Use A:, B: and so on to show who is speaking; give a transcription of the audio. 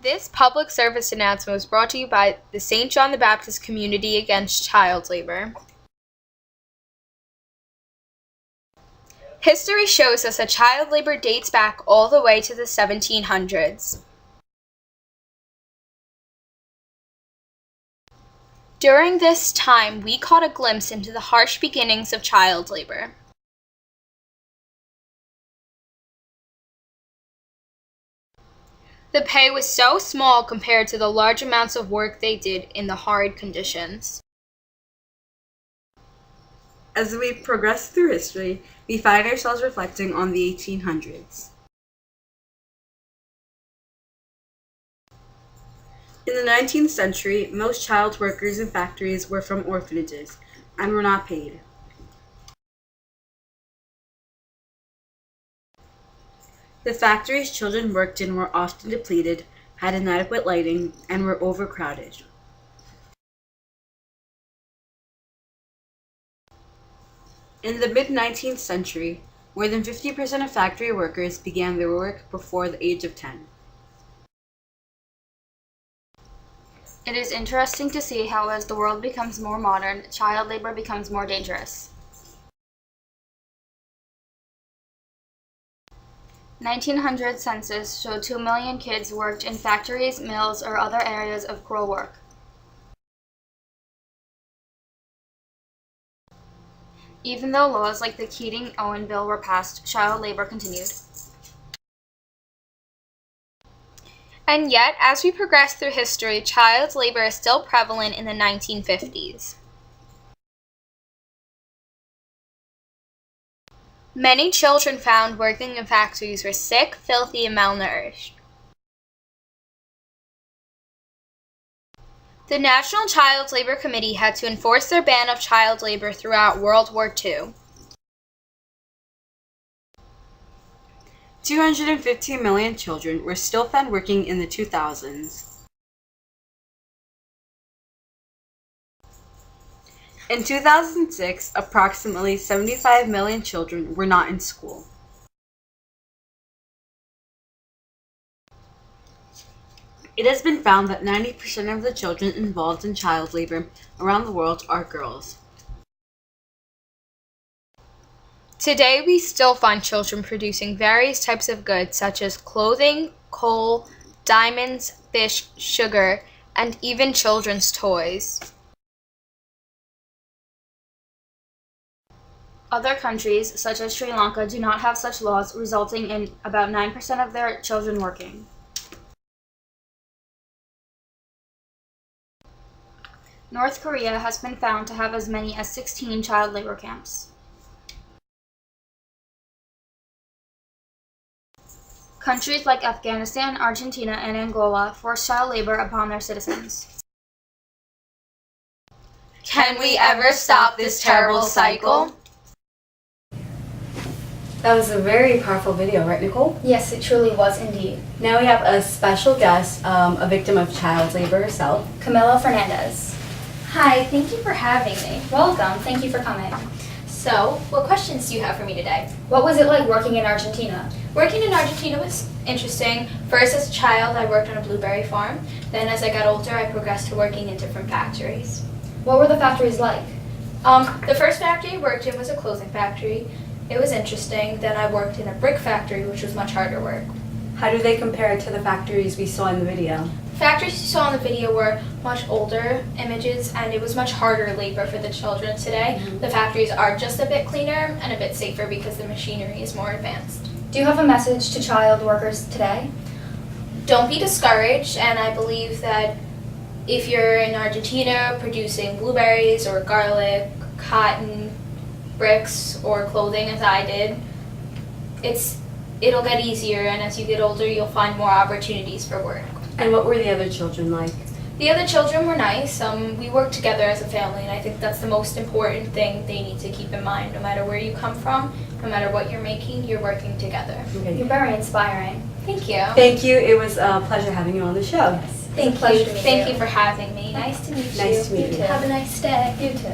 A: This public service announcement was brought to you by the St. John the Baptist Community Against Child Labor. History shows us that child labor dates back all the way to the 1700s. During this time, we caught a glimpse into the harsh beginnings of child labor. The pay was so small compared to the large amounts of work they did in the hard conditions.
B: As we progress through history, we find ourselves reflecting on the 1800s. In the 19th century, most child workers in factories were from orphanages and were not paid. The factories children worked in were often depleted, had inadequate lighting, and were overcrowded. In the mid-19th century, more than 50% of factory workers began their work before the age of 10.
C: It is interesting to see how as the world becomes more modern, child labor becomes more dangerous. 1900 census showed 2 million kids worked in factories, mills, or other areas of cruel work. Even though laws like the Keating-Owen Bill were passed, child labor continued.
A: And yet, as we progress through history, child labor is still prevalent in the 1950s. Many children found working in factories were sick, filthy, and malnourished. The National Child Labor Committee had to enforce their ban of child labor throughout World War II.
B: 215 million children were still found working in the 2000s. In 2006, approximately 75 million children were not in school. It has been found that 90% of the children involved in child labor around the world are girls.
A: Today, we still find children producing various types of goods such as clothing, coal, diamonds, fish, sugar, and even children's toys.
C: Other countries, such as Sri Lanka, do not have such laws, resulting in about 9% of their children working. North Korea has been found to have as many as 16 child labor camps. Countries like Afghanistan, Argentina, and Angola force child labor upon their citizens.
A: Can we ever stop this terrible cycle?
D: That was a very powerful video, right, Nicole?
C: Yes, it truly was indeed.
D: Now we have a special guest, a victim of child labor herself.
C: Camila Fernandez.
E: Hi, thank you for having me.
C: Welcome, thank you for coming.
E: So, what questions do you have for me today?
C: What was it like working in Argentina?
E: Working in Argentina was interesting. First, as a child, I worked on a blueberry farm. Then, as I got older, I progressed to working in different factories.
C: What were the factories like?
E: The first factory I worked in was a clothing factory. It was interesting. Then I worked in a brick factory, which was much harder work.
D: How do they compare to the factories we saw in the video?
E: Factories you saw in the video were much older images, and it was much harder labor for the children today.
D: Mm-hmm.
E: The factories are just a bit cleaner and a bit safer because the machinery is more advanced.
C: Do you have a message to child workers today?
E: Don't be discouraged, and I believe that if you're in Argentina producing blueberries or garlic, cotton, bricks, or clothing as I did, it'll get easier, and as you get older you'll find more opportunities for work.
D: And what were the other children like?
E: The other children were nice. We worked together as a family, and I think that's the most important thing they need to keep in mind. No matter where you come from, no matter what you're making, you're working together.
D: Okay.
C: You're very inspiring.
E: Thank you.
D: Thank you. It was a pleasure having you on the show.
E: Thank you. Thank you for having me. Nice to meet you.
D: Nice to meet you.
E: Have a nice day.
C: You too.